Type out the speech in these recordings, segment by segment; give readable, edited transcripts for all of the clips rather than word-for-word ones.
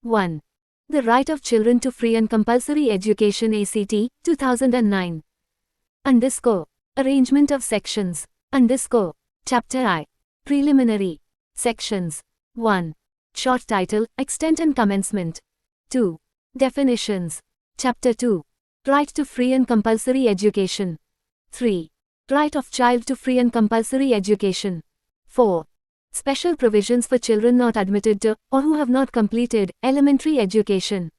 1. The Right of Children to Free and Compulsory Education ACT, 2009. Underscore. Arrangement of sections. Underscore. Chapter I. Preliminary. Sections. 1. Short title, Extent and Commencement. 2. Definitions. Chapter 2. Right to Free and Compulsory Education. 3. Right of Child to Free and Compulsory Education. 4. Special provisions for children not admitted to, or who have not completed, elementary education.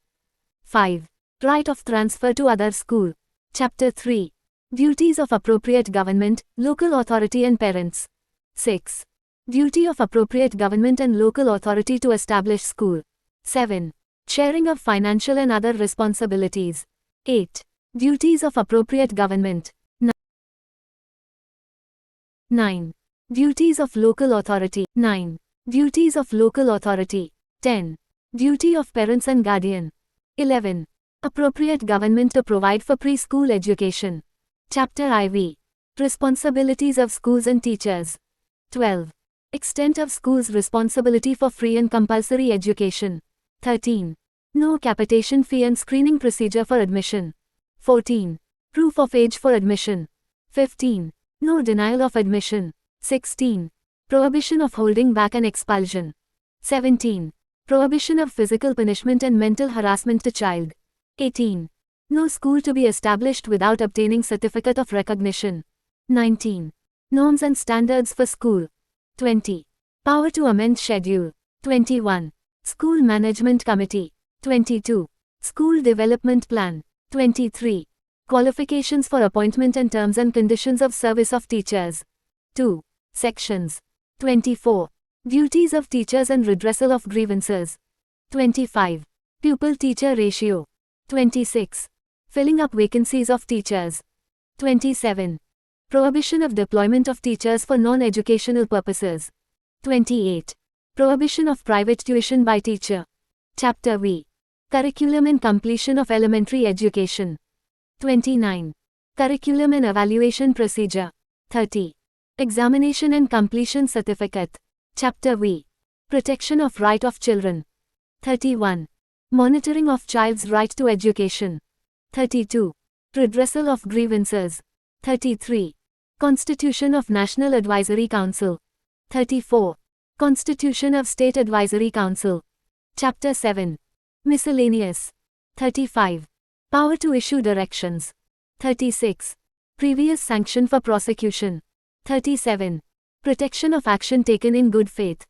5. Right of transfer to other school. Chapter 3. Duties of appropriate government, local authority and parents. 6. Duty of appropriate government and local authority to establish school. 7. Sharing of financial and other responsibilities. 8. Duties of appropriate government. 9. Duties of local authority. 9. Duties of local authority. 10. Duty of parents and guardian. 11. Appropriate government to provide for preschool education. Chapter IV. Responsibilities of schools and teachers. 12. Extent of schools' responsibility for free and compulsory education. 13. No capitation fee and screening procedure for admission. 14. Proof of age for admission. 15. No denial of admission. 16. Prohibition of holding back and expulsion. 17. Prohibition of physical punishment and mental harassment to child. 18. No school to be established without obtaining certificate of recognition. 19. Norms and standards for school. 20. Power to amend schedule. 21. School Management Committee. 22. School Development Plan. 23. Qualifications for appointment and terms and conditions of service of teachers. 2. Sections. 24. Duties of teachers and redressal of grievances. 25. Pupil-teacher ratio. 26. Filling up vacancies of teachers. 27. Prohibition of deployment of teachers for non-educational purposes. 28. Prohibition of private tuition by teacher. Chapter V. Curriculum and completion of elementary education. 29. Curriculum and evaluation procedure. 30. Examination and completion certificate. Chapter V. Protection of right of children. 31. Monitoring of child's right to education. 32. Redressal of grievances. 33. Constitution of National Advisory Council. 34. Constitution of State Advisory Council. Chapter 7. Miscellaneous. 35. Power to issue directions. 36. Previous sanction for prosecution. 37. Protection of action taken in good faith.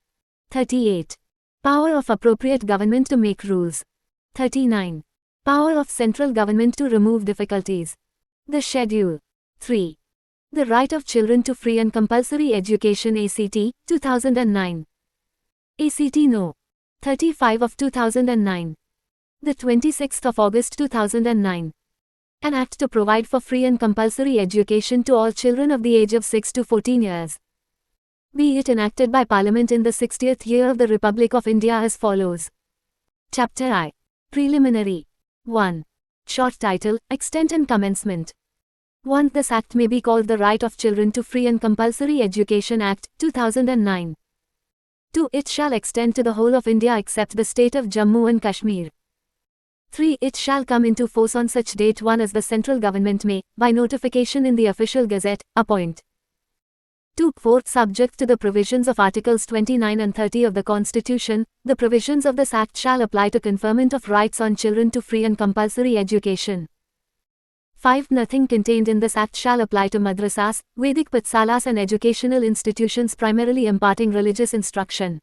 38. Power of appropriate government to make rules. 39. Power of central government to remove difficulties. The Schedule. 3. The Right of Children to Free and Compulsory Education ACT, 2009. ACT No. 35 of 2009. The 26th of August 2009. An Act to provide for free and compulsory education to all children of the age of 6 to 14 years. Be it enacted by Parliament in the 60th year of the Republic of India as follows. Chapter I. Preliminary. 1. Short title, Extent and Commencement. 1. This Act may be called the Right of Children to Free and Compulsory Education Act, 2009. 2. It shall extend to the whole of India except the state of Jammu and Kashmir. 3. It shall come into force on such date 1 as the central government may, by notification in the official gazette, appoint. 2. 4. Subject to the provisions of Articles 29 and 30 of the Constitution, the provisions of this Act shall apply to conferment of rights on children to free and compulsory education. 5. Nothing contained in this Act shall apply to madrasas, Vedic Patsalas and educational institutions primarily imparting religious instruction.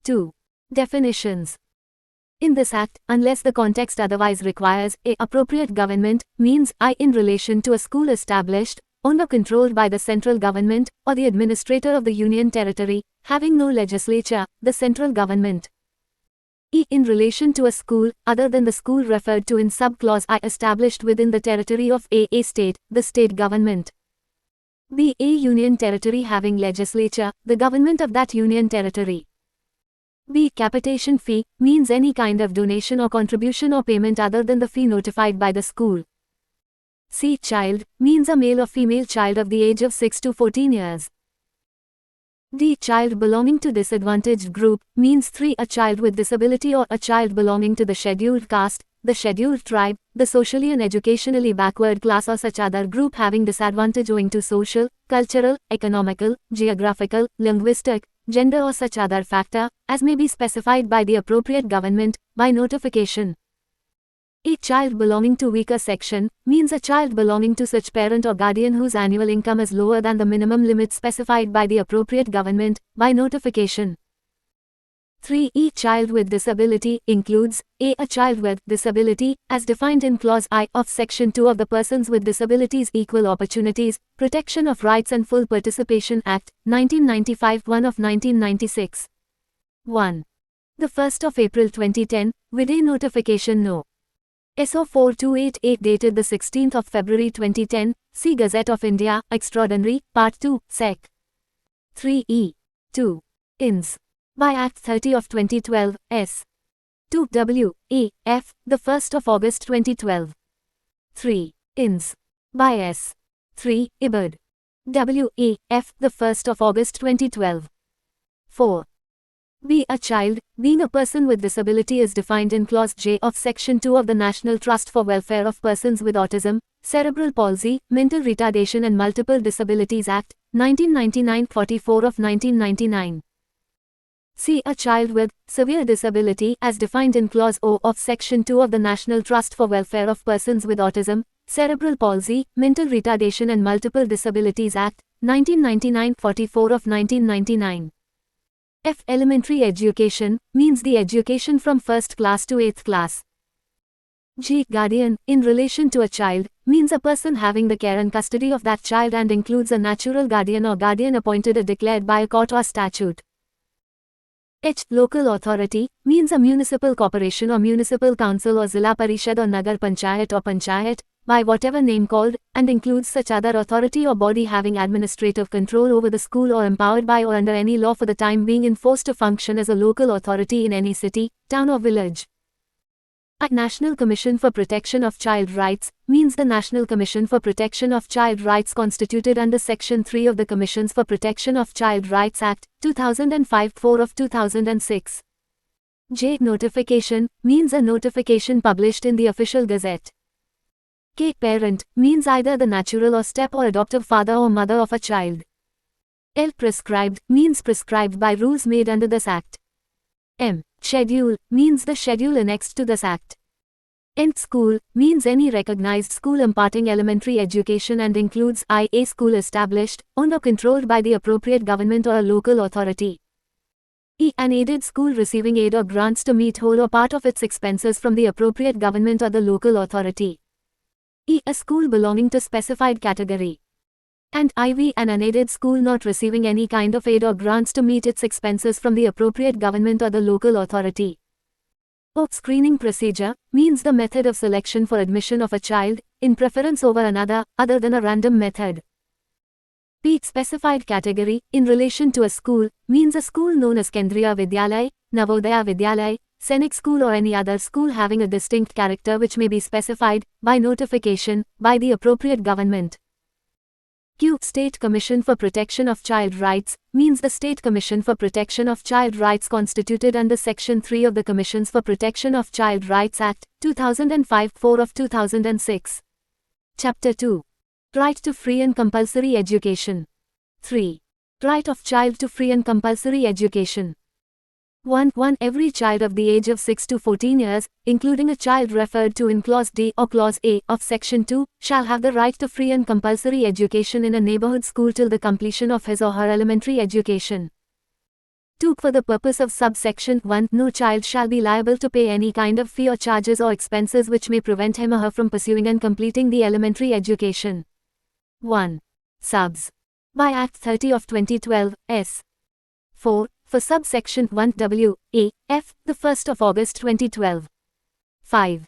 2. Definitions. In this Act, unless the context otherwise requires, a. Appropriate government, means I. In relation to a school established, owned or controlled by the central government, or the administrator of the union territory, having no legislature, the central government. E. In relation to a school, other than the school referred to in sub-clause I established within the territory of a state, the state government. B. A union territory having legislature, the government of that union territory. B. Capitation fee, means any kind of donation or contribution or payment other than the fee notified by the school. C. Child, means a male or female child of the age of 6 to 14 years. D. Child belonging to disadvantaged group, means 3. A child with disability or a child belonging to the scheduled caste, the scheduled tribe, the socially and educationally backward class or such other group having disadvantage owing to social, cultural, economical, geographical, linguistic, gender or such other factor, as may be specified by the appropriate government, by notification. A child belonging to weaker section, means a child belonging to such parent or guardian whose annual income is lower than the minimum limit specified by the appropriate government, by notification. 3. Each child with disability includes a child with disability, as defined in Clause I of Section 2 of the Persons with Disabilities Equal Opportunities, Protection of Rights and Full Participation Act, 1995 1 of 1996. 1. The 1st of April 2010, with a notification No. SO 4288 dated the 16th of February 2010, see Gazette of India, Extraordinary, Part 2, Sec. 3E. 2. Ins. By Act 30 of 2012, S. 2 W. A. F. The 1st of August 2012. 3. Ins. By S. 3. Ibid. W. A. F. The 1st of August 2012. 4. B. A child, being a person with disability is defined in Clause J of Section 2 of the National Trust for Welfare of Persons with Autism, Cerebral Palsy, Mental Retardation and Multiple Disabilities Act, 1999 44 of 1999. C. A child with severe disability as defined in Clause O of Section 2 of the National Trust for Welfare of Persons with Autism, Cerebral Palsy, Mental Retardation and Multiple Disabilities Act, 1999 44 of 1999. F. Elementary education, means the education from 1st class to 8th class. G. Guardian, in relation to a child, means a person having the care and custody of that child and includes a natural guardian or guardian appointed or declared by a court or statute. H. Local authority, means a municipal corporation or municipal council or Zilla Parishad or Nagar Panchayat, by whatever name called, and includes such other authority or body having administrative control over the school or empowered by or under any law for the time being enforced to function as a local authority in any city, town or village. A National Commission for Protection of Child Rights, means the National Commission for Protection of Child Rights constituted under Section 3 of the Commissions for Protection of Child Rights Act, 2005 4 of 2006. J. Notification, means a notification published in the Official Gazette. K. Parent, means either the natural or step or adoptive father or mother of a child. L. Prescribed, means prescribed by rules made under this Act. M. Schedule, means the schedule annexed to this Act. N. School, means any recognized school imparting elementary education and includes a school established, owned or controlled by the appropriate government or a local authority. E. An aided school receiving aid or grants to meet whole or part of its expenses from the appropriate government or the local authority. E. A school belonging to specified category. And IV. An unaided school not receiving any kind of aid or grants to meet its expenses from the appropriate government or the local authority. O. Screening procedure, means the method of selection for admission of a child, in preference over another, other than a random method. P. Specified category, in relation to a school, means a school known as Kendriya Vidyalay, Navodaya Vidyalay, Sainik School or any other school having a distinct character which may be specified, by notification, by the appropriate government. Q. State Commission for Protection of Child Rights, means the State Commission for Protection of Child Rights constituted under Section 3 of the Commissions for Protection of Child Rights Act, 2005 4 of 2006. Chapter 2. Right to free and compulsory education. 3. Right of child to free and compulsory education. 1. Every child of the age of 6 to 14 years, including a child referred to in Clause D or Clause A of Section 2, shall have the right to free and compulsory education in a neighborhood school till the completion of his or her elementary education. 2. For the purpose of subsection 1, no child shall be liable to pay any kind of fee or charges or expenses which may prevent him or her from pursuing and completing the elementary education. 1. Subs. By Act 30 of 2012, S. 4. For subsection 1 W, A, F, the 1st of August 2012. 5.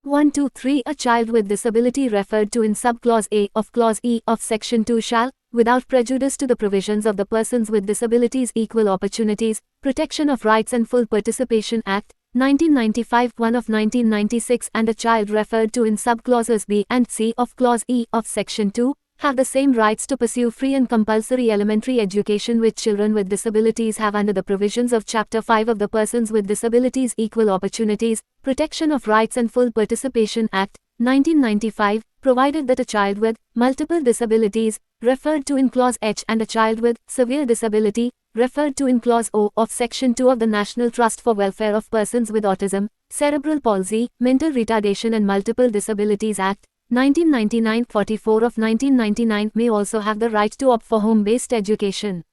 1, 2, 3. A child with disability referred to in subclause A of Clause E of Section 2 shall, without prejudice to the provisions of the Persons with Disabilities Equal Opportunities, Protection of Rights and Full Participation Act, 1995 1 of 1996 and a child referred to in subclauses B and C of Clause E of Section 2, have the same rights to pursue free and compulsory elementary education which children with disabilities have under the provisions of Chapter 5 of the Persons with Disabilities Equal Opportunities, Protection of Rights and Full Participation Act, 1995, provided that a child with multiple disabilities, referred to in Clause H, and a child with severe disability, referred to in Clause O of Section 2 of the National Trust for Welfare of Persons with Autism, Cerebral Palsy, Mental Retardation and Multiple Disabilities Act, 1999, 44 of 1999 may also have the right to opt for home-based education.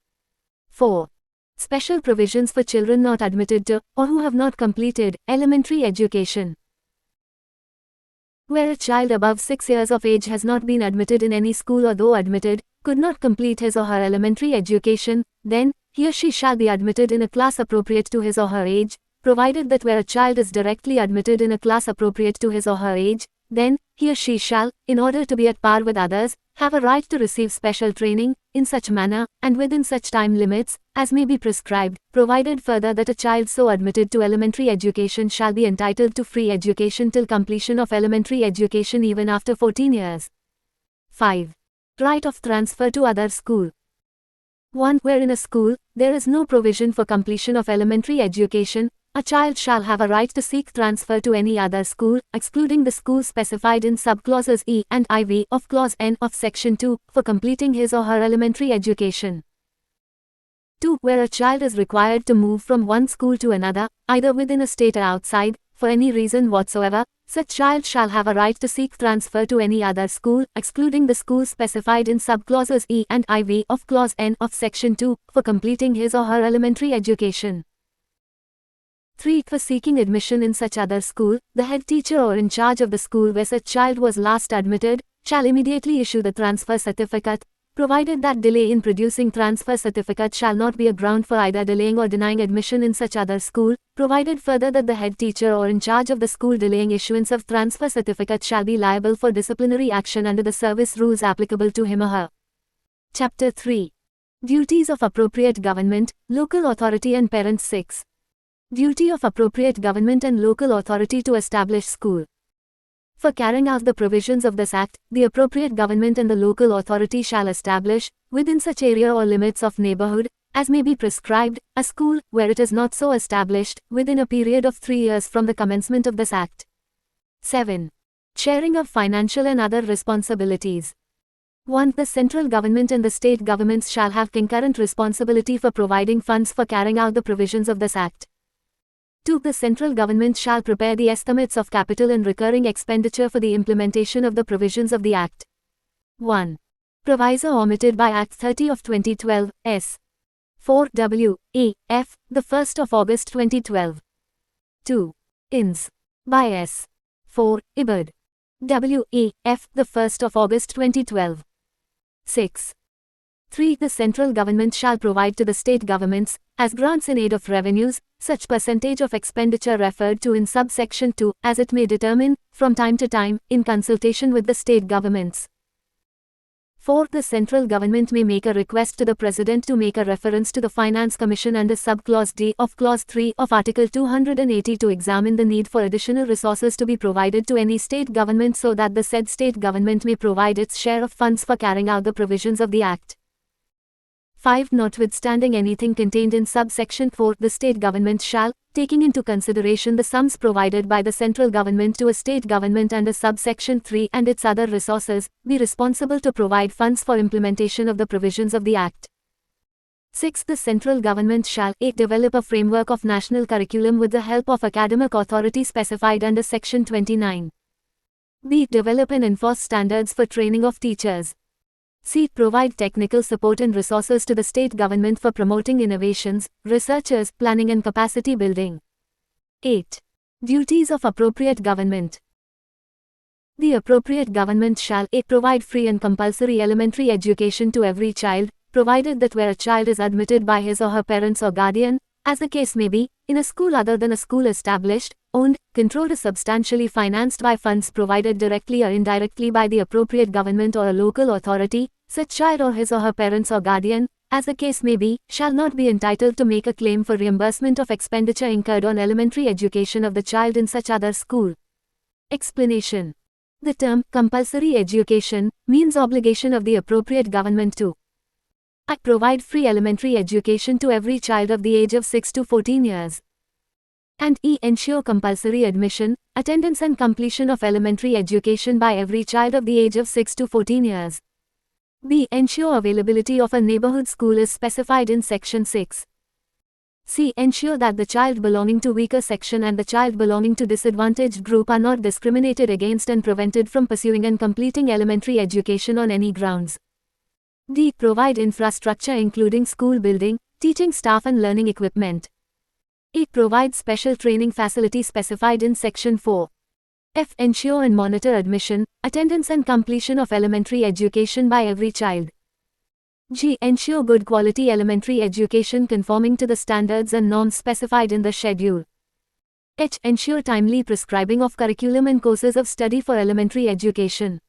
4. Special provisions for children not admitted to, or who have not completed, elementary education. Where a child above 6 years of age has not been admitted in any school or though admitted, could not complete his or her elementary education, then, he or she shall be admitted in a class appropriate to his or her age, provided that where a child is directly admitted in a class appropriate to his or her age, then, he or she shall, in order to be at par with others, have a right to receive special training, in such manner, and within such time limits, as may be prescribed, provided further that a child so admitted to elementary education shall be entitled to free education till completion of elementary education even after 14 years. 5. Right of transfer to other school. 1. Where in a school, there is no provision for completion of elementary education, a child shall have a right to seek transfer to any other school, excluding the school specified in subclauses E and IV of Clause N of Section 2, for completing his or her elementary education. 2. Where a child is required to move from one school to another, either within a state or outside, for any reason whatsoever, such child shall have a right to seek transfer to any other school, excluding the school specified in subclauses E and IV of Clause N of Section 2, for completing his or her elementary education. 3. For seeking admission in such other school, the head teacher or in charge of the school where such child was last admitted, shall immediately issue the transfer certificate, provided that delay in producing transfer certificate shall not be a ground for either delaying or denying admission in such other school, provided further that the head teacher or in charge of the school delaying issuance of transfer certificate shall be liable for disciplinary action under the service rules applicable to him or her. Chapter 3. Duties of appropriate government, local authority and parents. 6. Duty of appropriate government and local authority to establish school. For carrying out the provisions of this Act, the appropriate government and the local authority shall establish, within such area or limits of neighborhood, as may be prescribed, a school, where it is not so established, within a period of 3 years from the commencement of this Act. 7. Sharing of financial and other responsibilities. 1. The central government and the state governments shall have concurrent responsibility for providing funds for carrying out the provisions of this Act. 2. The central government shall prepare the estimates of capital and recurring expenditure for the implementation of the provisions of the Act. 1. Proviso omitted by Act 30 of 2012, S. 4 W. E. F. the 1st of August 2012. 2. Ins. by S. 4. Ibid. W. E. F. the 1st of August 2012. 6. 3. The central government shall provide to the state governments, as grants in aid of revenues, such percentage of expenditure referred to in subsection 2, as it may determine, from time to time, in consultation with the state governments. 4. The central government may make a request to the President to make a reference to the Finance Commission under subclause D of Clause 3 of Article 280 to examine the need for additional resources to be provided to any state government so that the said state government may provide its share of funds for carrying out the provisions of the Act. 5. Notwithstanding anything contained in subsection 4, the state government shall, taking into consideration the sums provided by the central government to a state government under subsection 3 and its other resources, be responsible to provide funds for implementation of the provisions of the Act. 6. The central government shall a. develop a framework of national curriculum with the help of academic authority specified under section 29. b. Develop and enforce standards for training of teachers. c. Provide technical support and resources to the state government for promoting innovations, researchers, planning and capacity building. 8. Duties of appropriate government. The appropriate government shall a. Provide free and compulsory elementary education to every child, provided that where a child is admitted by his or her parents or guardian, as the case may be, in a school other than a school established, owned, controlled or substantially financed by funds provided directly or indirectly by the appropriate government or a local authority, such child or his or her parents or guardian, as the case may be, shall not be entitled to make a claim for reimbursement of expenditure incurred on elementary education of the child in such other school. Explanation. The term compulsory education means obligation of the appropriate government to I. Provide free elementary education to every child of the age of 6 to 14 years. And E. Ensure compulsory admission, attendance and completion of elementary education by every child of the age of 6 to 14 years. B. Ensure availability of a neighborhood school is specified in Section 6. C. Ensure that the child belonging to weaker section and the child belonging to disadvantaged group are not discriminated against and prevented from pursuing and completing elementary education on any grounds. D. Provide infrastructure including school building, teaching staff and learning equipment. E. Provide special training facilities specified in Section 4. F. Ensure and monitor admission, attendance and completion of elementary education by every child. G. Ensure good quality elementary education conforming to the standards and norms specified in the schedule. H. Ensure timely prescribing of curriculum and courses of study for elementary education.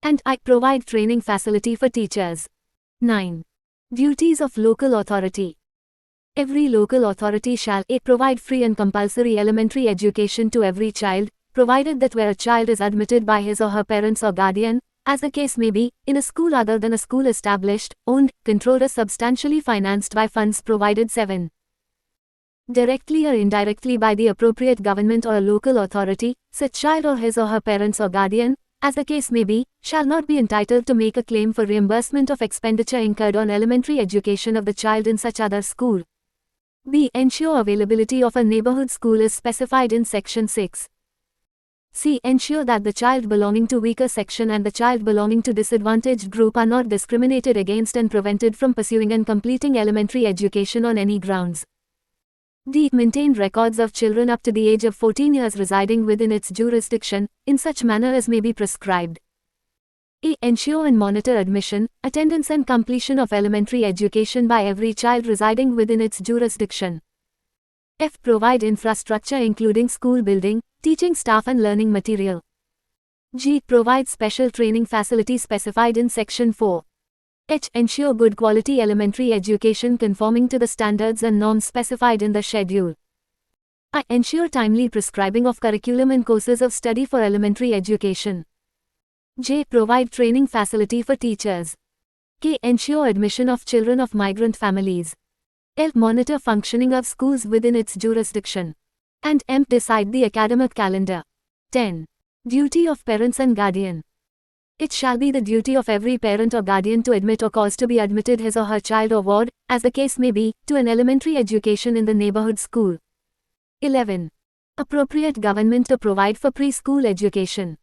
And I. Provide training facility for teachers. 9. Duties of local authority. Every local authority shall A. Provide free and compulsory elementary education to every child, provided that where a child is admitted by his or her parents or guardian, as the case may be, in a school other than a school established, owned, controlled or substantially financed by funds provided 7. Directly or indirectly by the appropriate government or a local authority, such child or his or her parents or guardian, as the case may be, shall not be entitled to make a claim for reimbursement of expenditure incurred on elementary education of the child in such other school. B. Ensure availability of a neighborhood school is specified in Section 6. C. Ensure that the child belonging to weaker section and the child belonging to disadvantaged group are not discriminated against and prevented from pursuing and completing elementary education on any grounds. D. Maintain records of children up to the age of 14 years residing within its jurisdiction, in such manner as may be prescribed. E. Ensure and monitor admission, attendance and completion of elementary education by every child residing within its jurisdiction. F. Provide infrastructure including school building, teaching staff and learning material. G. Provide special training facilities specified in Section 4. H. Ensure good quality elementary education conforming to the standards and norms specified in the schedule. I. Ensure timely prescribing of curriculum and courses of study for elementary education. J. Provide training facility for teachers. K. Ensure admission of children of migrant families. L. Monitor functioning of schools within its jurisdiction. And M. Decide the academic calendar. 10. Duty of parents and guardian. It shall be the duty of every parent or guardian to admit or cause to be admitted his or her child or ward, as the case may be, to an elementary education in the neighborhood school. 11. Appropriate government to provide for preschool education.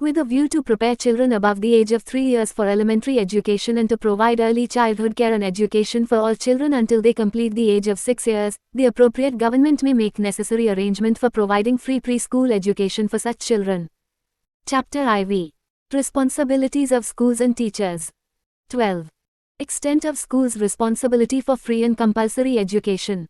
With a view to prepare children above the age of 3 years for elementary education and to provide early childhood care and education for all children until they complete the age of 6 years, the appropriate government may make necessary arrangement for providing free preschool education for such children. Chapter IV. Responsibilities of schools and teachers. 12. Extent of schools' responsibility for free and compulsory education.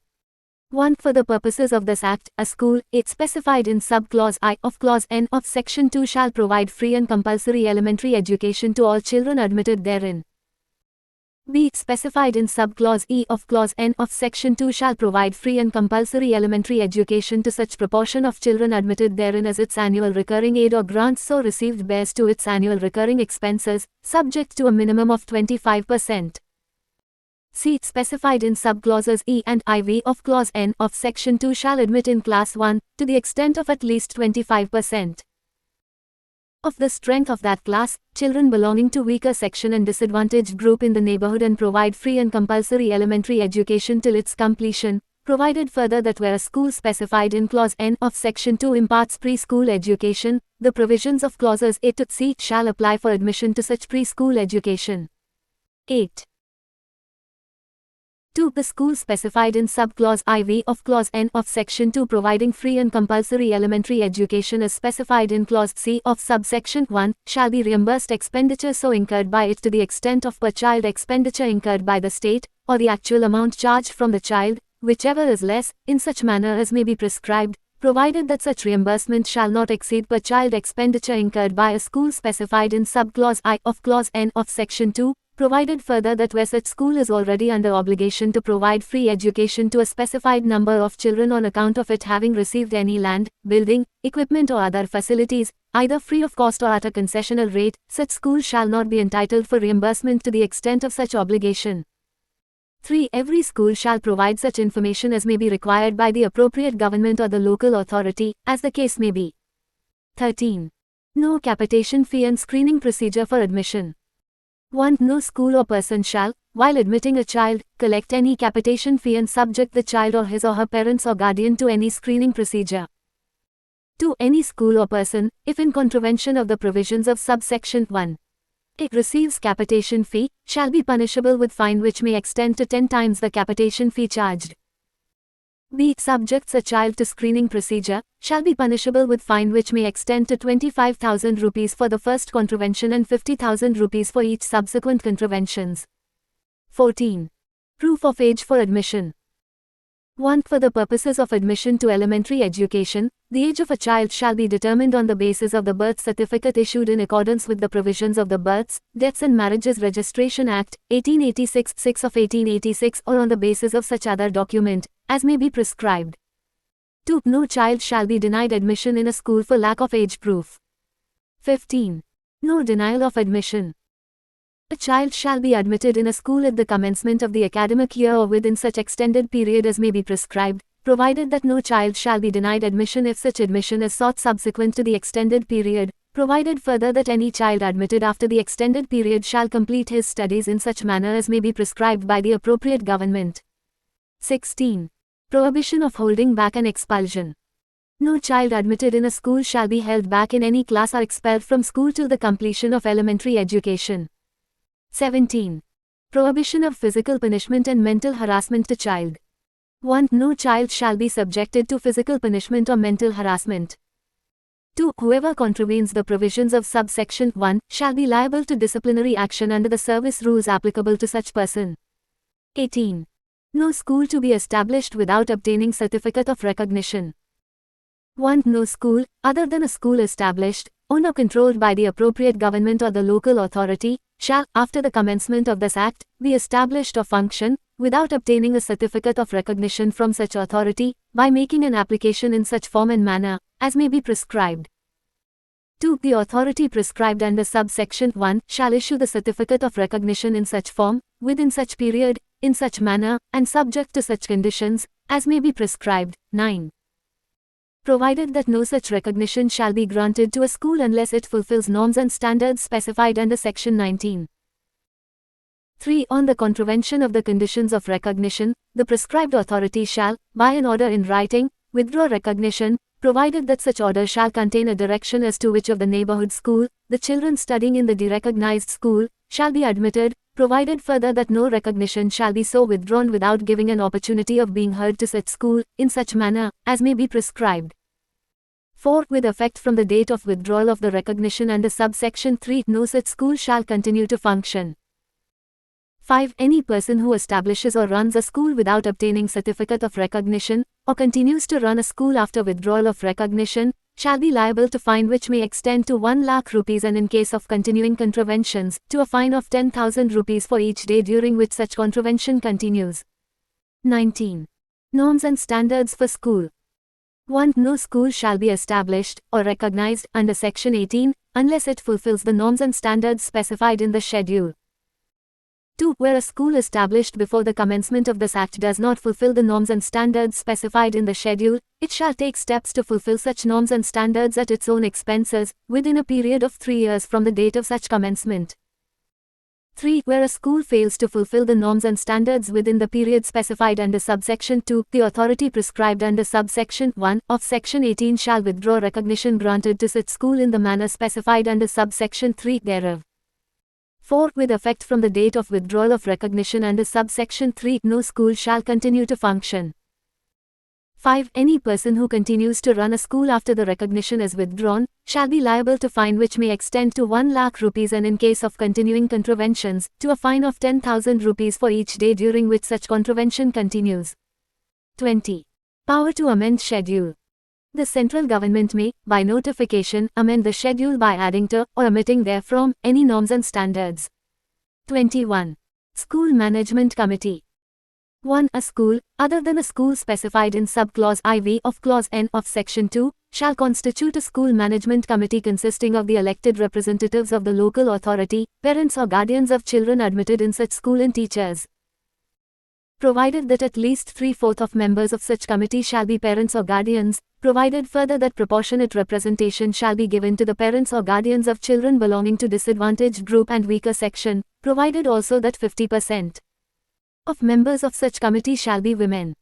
1. For the purposes of this Act, a school, it specified in sub-clause I of clause N of Section 2 shall provide free and compulsory elementary education to all children admitted therein. B. Specified in sub-clause E of clause N of Section 2 shall provide free and compulsory elementary education to such proportion of children admitted therein as its annual recurring aid or grants so received bears to its annual recurring expenses, subject to a minimum of 25%. C. Specified in subclauses E and IV of clause N of Section 2 shall admit in Class 1, to the extent of at least 25% of the strength of that class, children belonging to weaker section and disadvantaged group in the neighborhood and provide free and compulsory elementary education till its completion, provided further that where a school specified in clause N of Section 2 imparts preschool education, the provisions of clauses A to C shall apply for admission to such preschool education. 8. 2. The school specified in subclause IV of clause N of Section 2 providing free and compulsory elementary education as specified in clause C of subsection 1, shall be reimbursed expenditure so incurred by it to the extent of per child expenditure incurred by the state, or the actual amount charged from the child, whichever is less, in such manner as may be prescribed, provided that such reimbursement shall not exceed per child expenditure incurred by a school specified in subclause I of clause N of Section 2, provided further that where such school is already under obligation to provide free education to a specified number of children on account of it having received any land, building, equipment or other facilities, either free of cost or at a concessional rate, such school shall not be entitled for reimbursement to the extent of such obligation. 3. Every school shall provide such information as may be required by the appropriate government or the local authority, as the case may be. 13. No capitation fee and screening procedure for admission. 1. No school or person shall, while admitting a child, collect any capitation fee and subject the child or his or her parents or guardian to any screening procedure. 2. Any school or person, if in contravention of the provisions of subsection 1, it receives capitation fee, shall be punishable with fine which may extend to 10 times the capitation fee charged. B. Subjects a child to screening procedure, shall be punishable with fine which may extend to 25,000 rupees for the first contravention and 50,000 rupees for each subsequent contraventions. 14. Proof of age for admission. 1. For the purposes of admission to elementary education, the age of a child shall be determined on the basis of the birth certificate issued in accordance with the provisions of the Births, Deaths and Marriages Registration Act, 1886 6 of 1886 or on the basis of such other document, as may be prescribed. 2. No child shall be denied admission in a school for lack of age proof. 15. No denial of admission. A child shall be admitted in a school at the commencement of the academic year or within such extended period as may be prescribed, provided that no child shall be denied admission if such admission is sought subsequent to the extended period, provided further that any child admitted after the extended period shall complete his studies in such manner as may be prescribed by the appropriate government. 16. Prohibition of holding back and expulsion. No child admitted in a school shall be held back in any class or expelled from school till the completion of elementary education. 17. Prohibition of physical punishment and mental harassment to child. 1. No child shall be subjected to physical punishment or mental harassment. 2. Whoever contravenes the provisions of subsection 1 shall be liable to disciplinary action under the service rules applicable to such person. 18. No school to be established without obtaining certificate of recognition. 1. No school, other than a school established, owned or controlled by the appropriate government or the local authority, shall, after the commencement of this Act, be established or function, without obtaining a certificate of recognition from such authority, by making an application in such form and manner, as may be prescribed. 2. The authority prescribed under subsection 1 shall issue the certificate of recognition in such form, within such period, in such manner, and subject to such conditions, as may be prescribed. 9. Provided that no such recognition shall be granted to a school unless it fulfills norms and standards specified under section 19. 3. On the contravention of the conditions of recognition, the prescribed authority shall, by an order in writing, withdraw recognition, provided that such order shall contain a direction as to which of the neighborhood school, the children studying in the derecognized school, shall be admitted, provided further that no recognition shall be so withdrawn without giving an opportunity of being heard to such school, in such manner, as may be prescribed. 4. With effect from the date of withdrawal of the recognition under subsection 3, no such school shall continue to function. 5. Any person who establishes or runs a school without obtaining certificate of recognition, or continues to run a school after withdrawal of recognition, shall be liable to fine which may extend to 1 lakh rupees and in case of continuing contraventions, to a fine of 10,000 rupees for each day during which such contravention continues. 19. Norms and standards for school. 1. No school shall be established, or recognized, under section 18, unless it fulfills the norms and standards specified in the schedule. 2. Where a school established before the commencement of this Act does not fulfill the norms and standards specified in the schedule, it shall take steps to fulfill such norms and standards at its own expenses, within a period of 3 years from the date of such commencement. 3. Where a school fails to fulfill the norms and standards within the period specified under subsection 2, the authority prescribed under subsection 1 of section 18 shall withdraw recognition granted to such school in the manner specified under subsection 3 thereof. 4. With effect from the date of withdrawal of recognition under subsection 3, no school shall continue to function. 5. Any person who continues to run a school after the recognition is withdrawn, shall be liable to fine which may extend to 1 lakh rupees and in case of continuing contraventions, to a fine of 10,000 rupees for each day during which such contravention continues. 20. Power to amend schedule. The central government may, by notification, amend the schedule by adding to, or omitting therefrom, any norms and standards. 21. School Management Committee. 1. A school, other than a school specified in subclause IV of clause N of section 2, shall constitute a school management committee consisting of the elected representatives of the local authority, parents or guardians of children admitted in such school and teachers. Provided that at least 3/4 of members of such committee shall be parents or guardians, provided further that proportionate representation shall be given to the parents or guardians of children belonging to disadvantaged group and weaker section, provided also that 50% of members of such committee shall be women.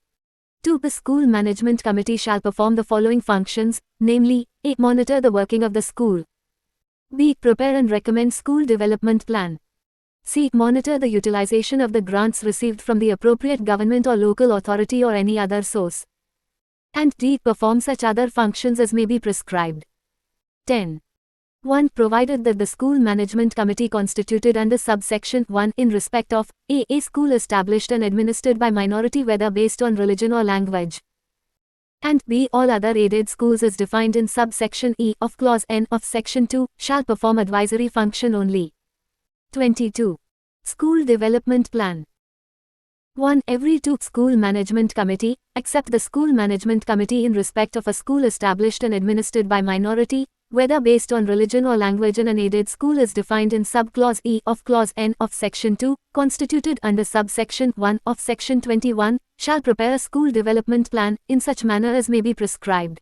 2. The school management committee shall perform the following functions, namely, a. Monitor the working of the school. B. Prepare and recommend school development plan. C. Monitor the utilization of the grants received from the appropriate government or local authority or any other source. And D. Perform such other functions as may be prescribed. 10. 1. Provided that the school management committee constituted under subsection 1 in respect of a school established and administered by minority whether based on religion or language, and b. all other aided schools as defined in subsection E of clause N of section 2 shall perform advisory function only. 22. School Development Plan. 1. Every 2 school management committee, except the school management committee in respect of a school established and administered by minority, whether based on religion or language and an aided school as defined in subclause E of clause N of section 2, constituted under subsection 1 of section 21, shall prepare a school development plan in such manner as may be prescribed.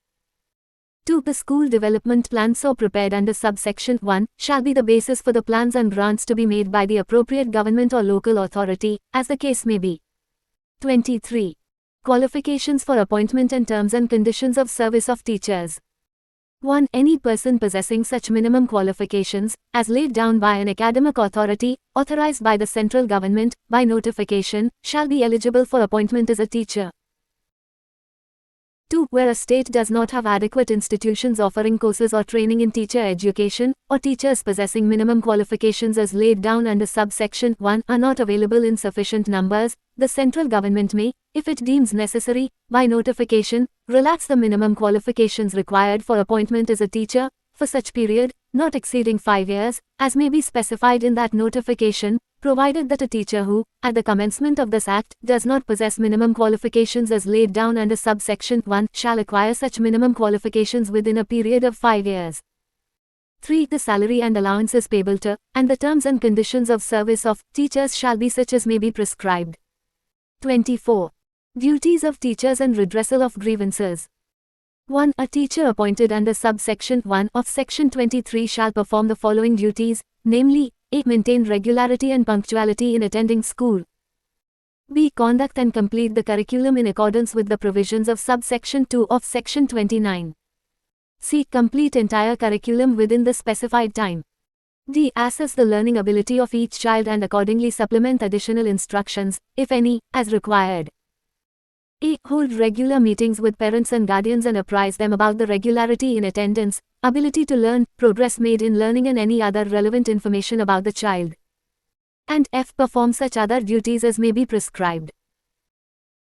2. The school development plan so prepared under subsection 1 shall be the basis for the plans and grants to be made by the appropriate government or local authority, as the case may be. 23. Qualifications for appointment and terms and conditions of service of teachers. 1. Any person possessing such minimum qualifications, as laid down by an academic authority, authorized by the central government, by notification, shall be eligible for appointment as a teacher. 2. Where a state does not have adequate institutions offering courses or training in teacher education, or teachers possessing minimum qualifications as laid down under subsection 1 are not available in sufficient numbers, the central government may, if it deems necessary, by notification, relax the minimum qualifications required for appointment as a teacher, for such period, not exceeding 5 years, as may be specified in that notification, provided that a teacher who, at the commencement of this Act, does not possess minimum qualifications as laid down under subsection 1, shall acquire such minimum qualifications within a period of 5 years. 3. The salary and allowances payable to, and the terms and conditions of service of, teachers shall be such as may be prescribed. 24. Duties of teachers and redressal of grievances. 1. A teacher appointed under subsection 1 of section 23 shall perform the following duties, namely, a. Maintain regularity and punctuality in attending school. B. Conduct and complete the curriculum in accordance with the provisions of subsection 2 of section 29. C. Complete entire curriculum within the specified time. D. Assess the learning ability of each child and accordingly supplement additional instructions, if any, as required. A. Hold regular meetings with parents and guardians and apprise them about the regularity in attendance, ability to learn, progress made in learning and any other relevant information about the child. And F. Perform such other duties as may be prescribed.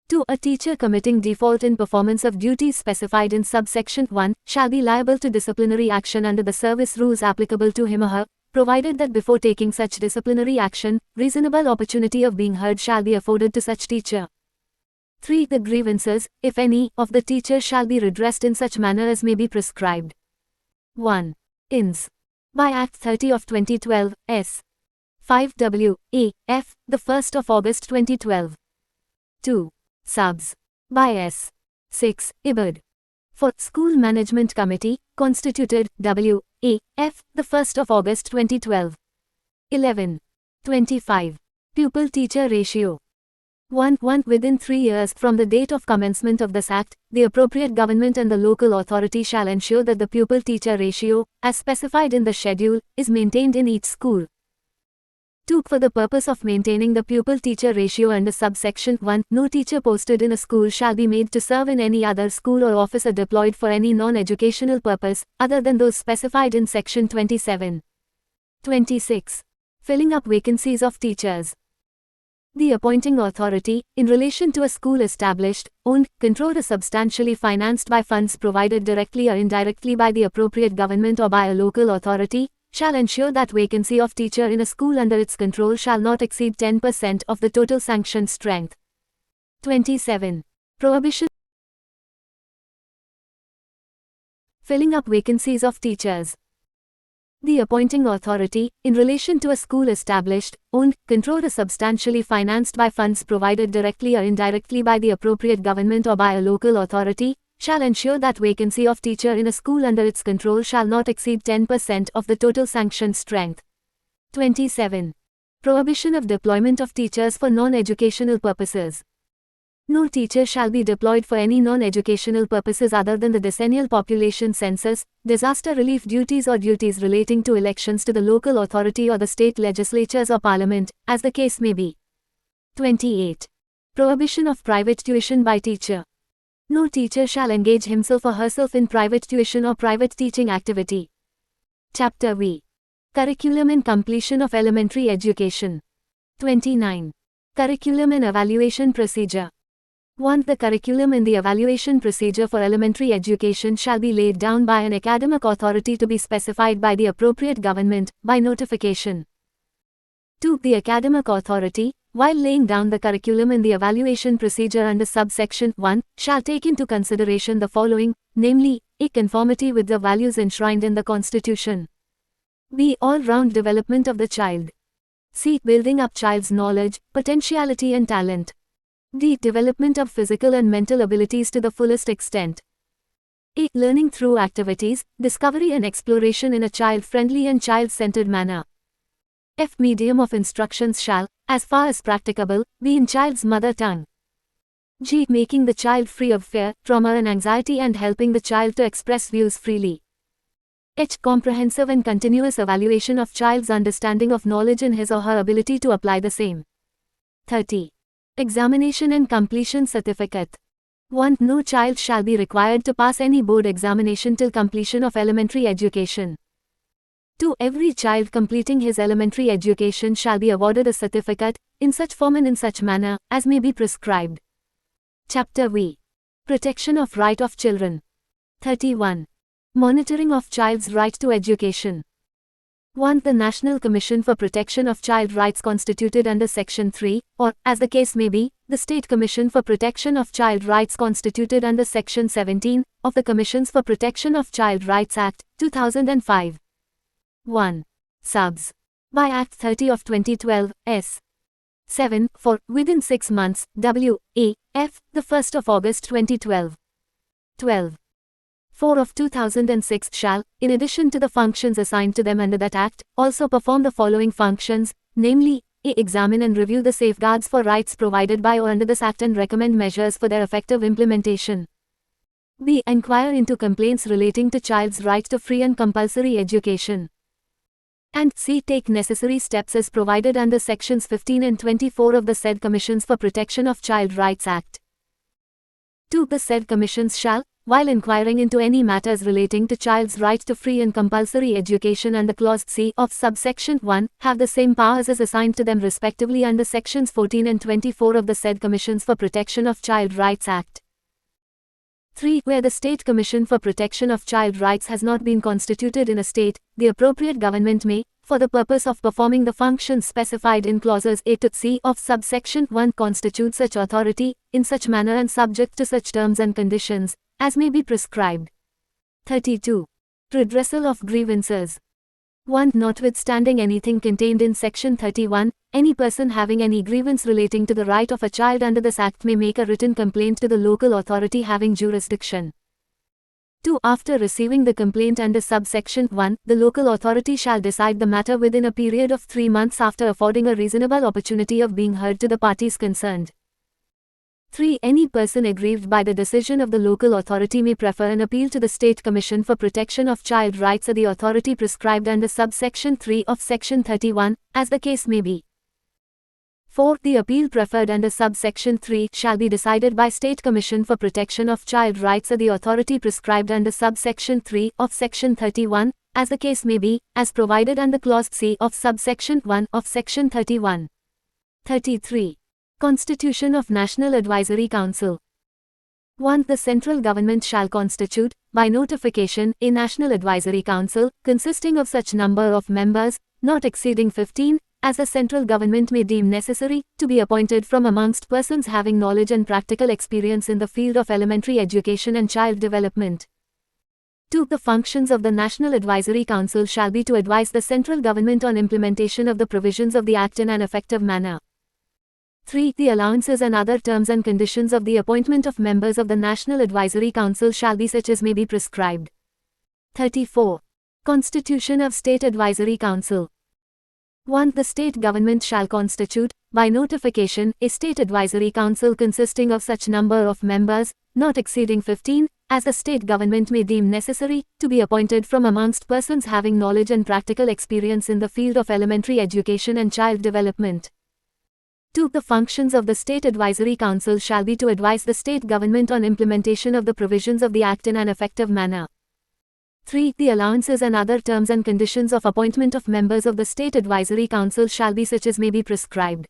2. A teacher committing default in performance of duties specified in subsection 1 shall be liable to disciplinary action under the service rules applicable to him or her, provided that before taking such disciplinary action, reasonable opportunity of being heard shall be afforded to such teacher. 3. The grievances, if any, of the teacher shall be redressed in such manner as may be prescribed. 1. Ins. By Act 30 of 2012, S. 5 W. A. F. the 1st of August 2012. 2. Subs. By S. 6. Ibid. For School Management Committee, constituted, W. A. F. the 1st of August 2012. 11. 25. Pupil-teacher ratio. 1. Within 3 years from the date of commencement of this Act, the appropriate government and the local authority shall ensure that the pupil-teacher ratio, as specified in the schedule, is maintained in each school. 2. For the purpose of maintaining the pupil-teacher ratio under subsection 1, no teacher posted in a school shall be made to serve in any other school or officer deployed for any non-educational purpose, other than those specified in section 27. 26. Filling up vacancies of teachers. The appointing authority, in relation to a school established, owned, controlled or substantially financed by funds provided directly or indirectly by the appropriate government or by a local authority, shall ensure that vacancy of teacher in a school under its control shall not exceed 10% of the total sanctioned strength. 27. Prohibition filling up vacancies of teachers. The appointing authority, in relation to a school established, owned, controlled or substantially financed by funds provided directly or indirectly by the appropriate government or by a local authority, shall ensure that vacancy of teacher in a school under its control shall not exceed 10% of the total sanctioned strength. 27. Prohibition of deployment of teachers for non-educational purposes. No teacher shall be deployed for any non-educational purposes other than the decennial population census, disaster relief duties or duties relating to elections to the local authority or the state legislatures or parliament, as the case may be. 28. Prohibition of private tuition by teacher. No teacher shall engage himself or herself in private tuition or private teaching activity. Chapter V. Curriculum and completion of elementary education. 29. Curriculum and evaluation procedure. 1. The curriculum and the evaluation procedure for elementary education shall be laid down by an academic authority to be specified by the appropriate government, by notification. 2. The academic authority, while laying down the curriculum and the evaluation procedure under subsection 1, shall take into consideration the following, namely, a. Conformity with the values enshrined in the Constitution. B. All-round development of the child. C. Building up child's knowledge, potentiality and talent. D. Development of physical and mental abilities to the fullest extent. A. Learning through activities, discovery and exploration in a child-friendly and child-centered manner. F. Medium of instructions shall, as far as practicable, be in child's mother tongue. G. Making the child free of fear, trauma and anxiety and helping the child to express views freely. H. Comprehensive and continuous evaluation of child's understanding of knowledge and his or her ability to apply the same. 30. Examination and completion certificate. 1. No child shall be required to pass any board examination till completion of elementary education. 2. Every child completing his elementary education shall be awarded a certificate, in such form and in such manner, as may be prescribed. Chapter V. Protection of right of children. 31. Monitoring of child's right to education. 1. The National Commission for Protection of Child Rights constituted under Section 3, or, as the case may be, the State Commission for Protection of Child Rights constituted under Section 17, of the Commissions for Protection of Child Rights Act, 2005. 1. Subs. By Act 30 of 2012, S. 7, for, within 6 months, W. A. F. the 1st of August 2012. 12. 4 of 2006 shall, in addition to the functions assigned to them under that Act, also perform the following functions, namely, A. Examine and review the safeguards for rights provided by or under this Act and recommend measures for their effective implementation. B. Inquire into complaints relating to child's right to free and compulsory education. And C. Take necessary steps as provided under Sections 15 and 24 of the said Commissions for Protection of Child Rights Act. 2. The said commissions shall, while inquiring into any matters relating to child's right to free and compulsory education under Clause C of subsection 1, have the same powers as assigned to them respectively under Sections 14 and 24 of the said Commissions for Protection of Child Rights Act. 3. Where the State Commission for Protection of Child Rights has not been constituted in a state, the appropriate government may, for the purpose of performing the functions specified in clauses A to C of subsection 1, constitute such authority, in such manner and subject to such terms and conditions, as may be prescribed. 32. Redressal of grievances. 1. Notwithstanding anything contained in Section 31, any person having any grievance relating to the right of a child under this Act may make a written complaint to the local authority having jurisdiction. 2. After receiving the complaint under subsection 1, the local authority shall decide the matter within a period of 3 months after affording a reasonable opportunity of being heard to the parties concerned. 3. Any person aggrieved by the decision of the local authority may prefer an appeal to the State Commission for Protection of Child Rights or the authority prescribed under subsection 3 of Section 31, as the case may be. 4. The appeal preferred under subsection 3 shall be decided by State Commission for Protection of Child Rights or the authority prescribed under subsection 3 of Section 31, as the case may be, as provided under Clause C of subsection 1 of Section 31. 33. Constitution of National Advisory Council. 1. The central government shall constitute, by notification, a National Advisory Council, consisting of such number of members, not exceeding 15, as the central government may deem necessary, to be appointed from amongst persons having knowledge and practical experience in the field of elementary education and child development. 2. The functions of the National Advisory Council shall be to advise the central government on implementation of the provisions of the Act in an effective manner. 3. The allowances and other terms and conditions of the appointment of members of the National Advisory Council shall be such as may be prescribed. 34. Constitution of State Advisory Council. 1. The state government shall constitute, by notification, a state advisory council consisting of such number of members, not exceeding 15, as the state government may deem necessary, to be appointed from amongst persons having knowledge and practical experience in the field of elementary education and child development. 2. The functions of the State Advisory Council shall be to advise the state government on implementation of the provisions of the Act in an effective manner. 3. The allowances and other terms and conditions of appointment of members of the State Advisory Council shall be such as may be prescribed.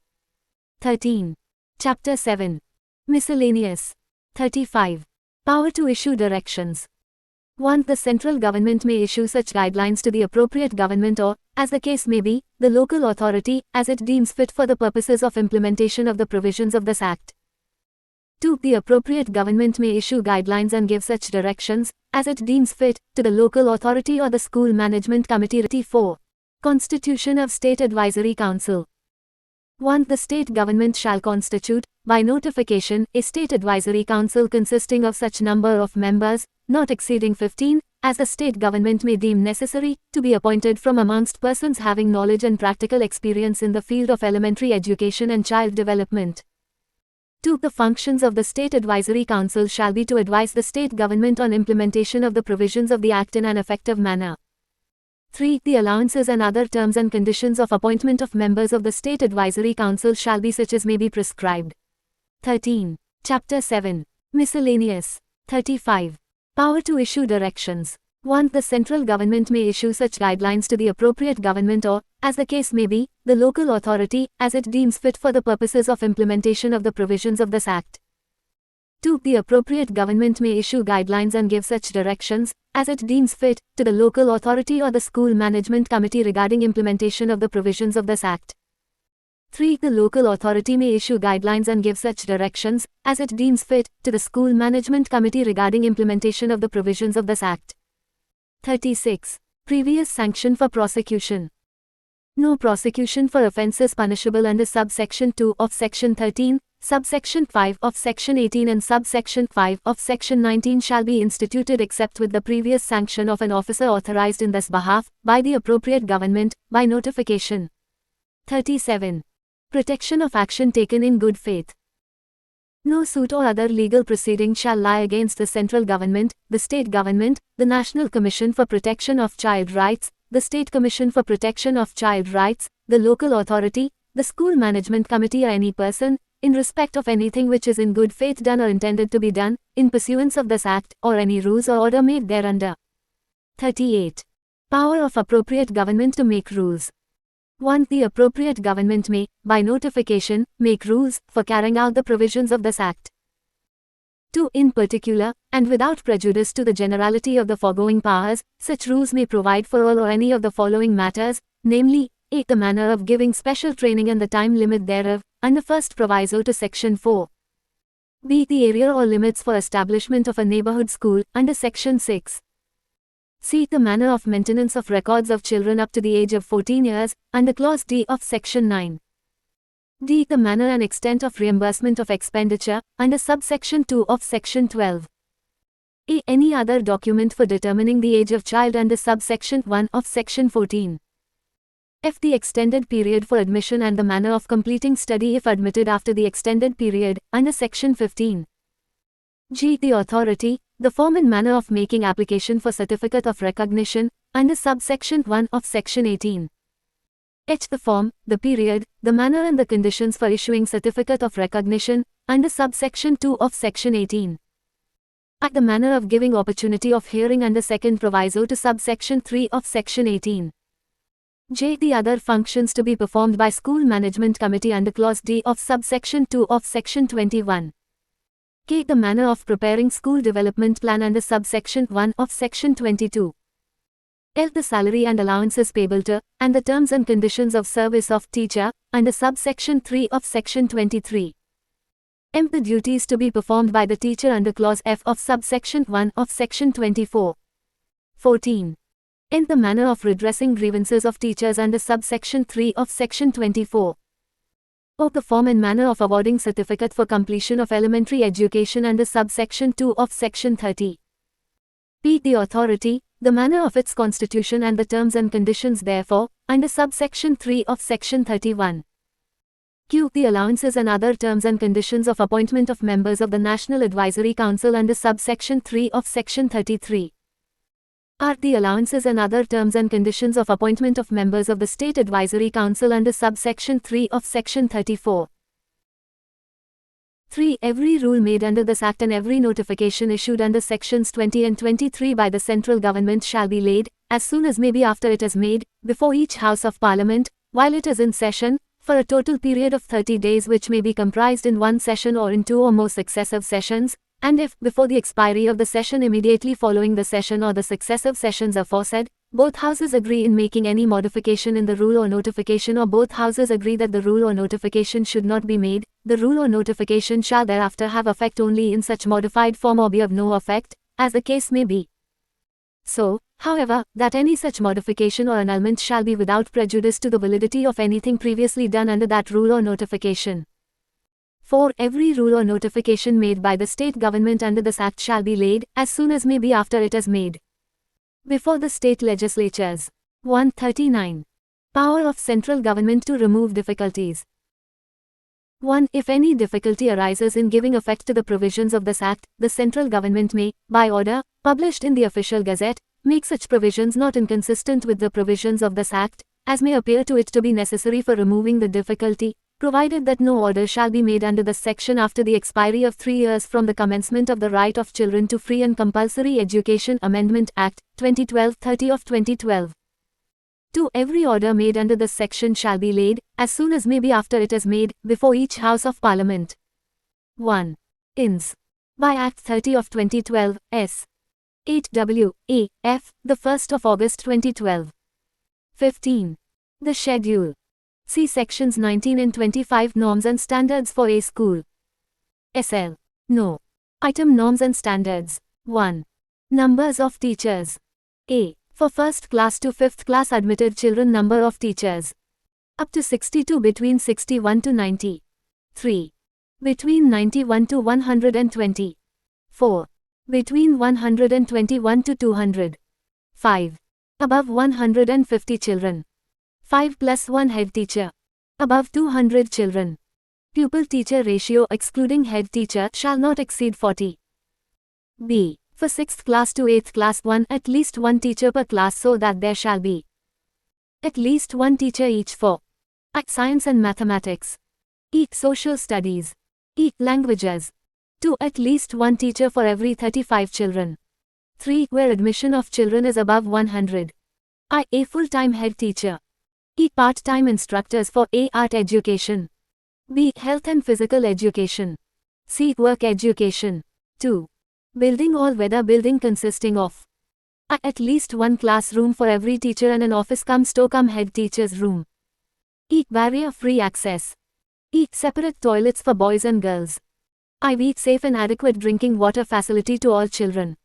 13. Chapter 7. Miscellaneous. 35. Power to issue directions. 1. The central government may issue such guidelines to the appropriate government or, as the case may be, the local authority, as it deems fit for the purposes of implementation of the provisions of this Act. 2. The appropriate government may issue guidelines and give such directions, as it deems fit, to the local authority or the school management committee. 34. Constitution of State Advisory Council. 1. The state government shall constitute, by notification, a state advisory council consisting of such number of members, not exceeding 15, as the state government may deem necessary, to be appointed from amongst persons having knowledge and practical experience in the field of elementary education and child development. 2. The functions of the State Advisory Council shall be to advise the state government on implementation of the provisions of the Act in an effective manner. 3. The allowances and other terms and conditions of appointment of members of the State Advisory Council shall be such as may be prescribed. 13. Chapter 7. Miscellaneous. 35. Power to issue directions. 1. The central government may issue such guidelines to the appropriate government or, as the case may be, the local authority, as it deems fit for the purposes of implementation of the provisions of this Act. 2. The appropriate government may issue guidelines and give such directions, as it deems fit, to the local authority or the school management committee regarding implementation of the provisions of this Act. 3. The local authority may issue guidelines and give such directions, as it deems fit, to the school management committee regarding implementation of the provisions of this Act. 36. Previous sanction for prosecution. No prosecution for offences punishable under subsection 2 of section 13, subsection 5 of section 18 and subsection 5 of section 19 shall be instituted except with the previous sanction of an officer authorized in this behalf, by the appropriate government, by notification. 37. Protection of action taken in good faith. No suit or other legal proceeding shall lie against the central government, the state government, the National Commission for Protection of Child Rights, the State Commission for Protection of Child Rights, the local authority, the school management committee or any person, in respect of anything which is in good faith done or intended to be done, in pursuance of this Act, or any rules or order made thereunder. 38. Power of appropriate government to make rules. 1. The appropriate government may, by notification, make rules, for carrying out the provisions of this Act. 2. In particular, and without prejudice to the generality of the foregoing powers, such rules may provide for all or any of the following matters, namely, a. The manner of giving special training and the time limit thereof, under first proviso to section 4. b. The area or limits for establishment of a neighborhood school, under section 6. c. The manner of maintenance of records of children up to the age of 14 years, under clause d of section 9. d. The manner and extent of reimbursement of expenditure, under subsection 2 of section 12. a. Any other document for determining the age of child under subsection 1 of section 14. f. The extended period for admission and the manner of completing study if admitted after the extended period, under section 15. g. The authority, the form and manner of making application for certificate of recognition, under subsection 1 of section 18. h. The form, the period, the manner and the conditions for issuing certificate of recognition, under subsection 2 of section 18. I. The manner of giving opportunity of hearing under second proviso to subsection 3 of section 18. j. The other functions to be performed by school management committee under clause d of subsection 2 of section 21. K. The manner of preparing school development plan under subsection 1 of section 22. L. The salary and allowances payable to, and the terms and conditions of service of teacher, under subsection 3 of section 23. M. The duties to be performed by the teacher under clause F of subsection 1 of section 24. 14. N. The manner of redressing grievances of teachers under subsection 3 of section 24. O. The form and manner of awarding certificate for completion of elementary education under subsection 2 of section 30. P. The authority, the manner of its constitution and the terms and conditions therefore, under subsection 3 of section 31. Q. The allowances and other terms and conditions of appointment of members of the National Advisory Council under subsection 3 of section 33. R. The allowances and other terms and conditions of appointment of members of the State Advisory Council under subsection 3 of section 34. 3. Every rule made under this Act and every notification issued under sections 20 and 23 by the central government shall be laid, as soon as may be after it is made, before each House of Parliament, while it is in session, for a total period of 30 days which may be comprised in one session or in two or more successive sessions, and if, before the expiry of the session immediately following the session or the successive sessions aforesaid, both houses agree in making any modification in the rule or notification or both houses agree that the rule or notification should not be made, the rule or notification shall thereafter have effect only in such modified form or be of no effect, as the case may be. So, however, that any such modification or annulment shall be without prejudice to the validity of anything previously done under that rule or notification. 4. Every rule or notification made by the state government under this Act shall be laid, as soon as may be after it is made, before the state legislatures. 139. Power of central government to remove difficulties. 1. If any difficulty arises in giving effect to the provisions of this Act, the central government may, by order, published in the Official Gazette, make such provisions not inconsistent with the provisions of this Act, as may appear to it to be necessary for removing the difficulty, provided that no order shall be made under this section after the expiry of 3 years from the commencement of the right of children to free and compulsory education Amendment Act, 2012-30 of 2012. 2. Every order made under this section shall be laid, as soon as may be after it is made, before each House of Parliament. 1. Ins. By Act 30 of 2012, S. 8 W. A. F. the 1st of August 2012. 15. The Schedule. See sections 19 and 25 Norms and Standards for a School. SL. No. Item Norms and Standards. 1. Numbers of teachers. A. For 1st class to 5th class admitted children number of teachers. Up to 62 between 61 to 90. 3. Between 91 to 120. 4. Between 121 to 200. 5. Above 150 children. 5 plus 1 head teacher. Above 200 children. Pupil-teacher ratio excluding head teacher shall not exceed 40. B. For 6th class to 8th class 1 at least 1 teacher per class so that there shall be at least 1 teacher each for A. Science and Mathematics. E. Social Studies. E. Languages. 2. At least 1 teacher for every 35 children. 3. Where admission of children is above 100. I. A full-time head teacher. E. Part-time instructors for A. Art education. B. Health and physical education. C. Work education. 2. Building all-weather building consisting of A. At least 1 classroom for every teacher and an office cum store cum head teacher's room. E. Barrier-free access. E. Separate toilets for boys and girls. IV. Safe and adequate drinking water facility to all children.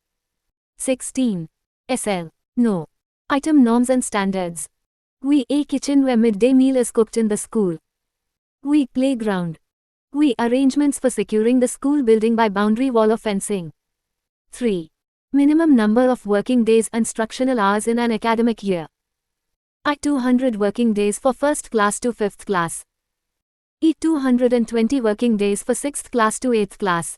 16. SL. No. Item Norms and Standards. We. A kitchen where midday meal is cooked in the school. We. Playground. We. Arrangements for securing the school building by boundary wall or fencing. 3. Minimum number of working days instructional hours in an academic year. I. 200 working days for 1st class to 5th class. E. 220 working days for 6th class to 8th class.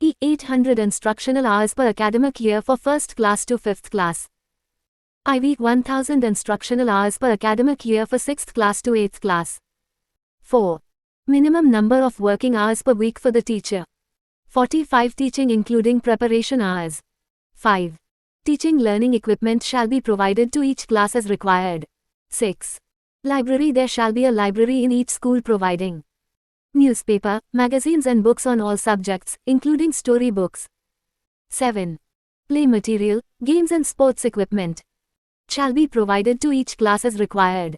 E. 800 instructional hours per academic year for 1st class to 5th class. IV. 1000 instructional hours per academic year for 6th class to 8th class. 4. Minimum number of working hours per week for the teacher. 45 teaching including preparation hours. 5. Teaching learning equipment shall be provided to each class as required. 6. Library. There shall be a library in each school providing Newspaper, magazines and books on all subjects, including story books. 7. Play material, games and sports equipment shall be provided to each class as required.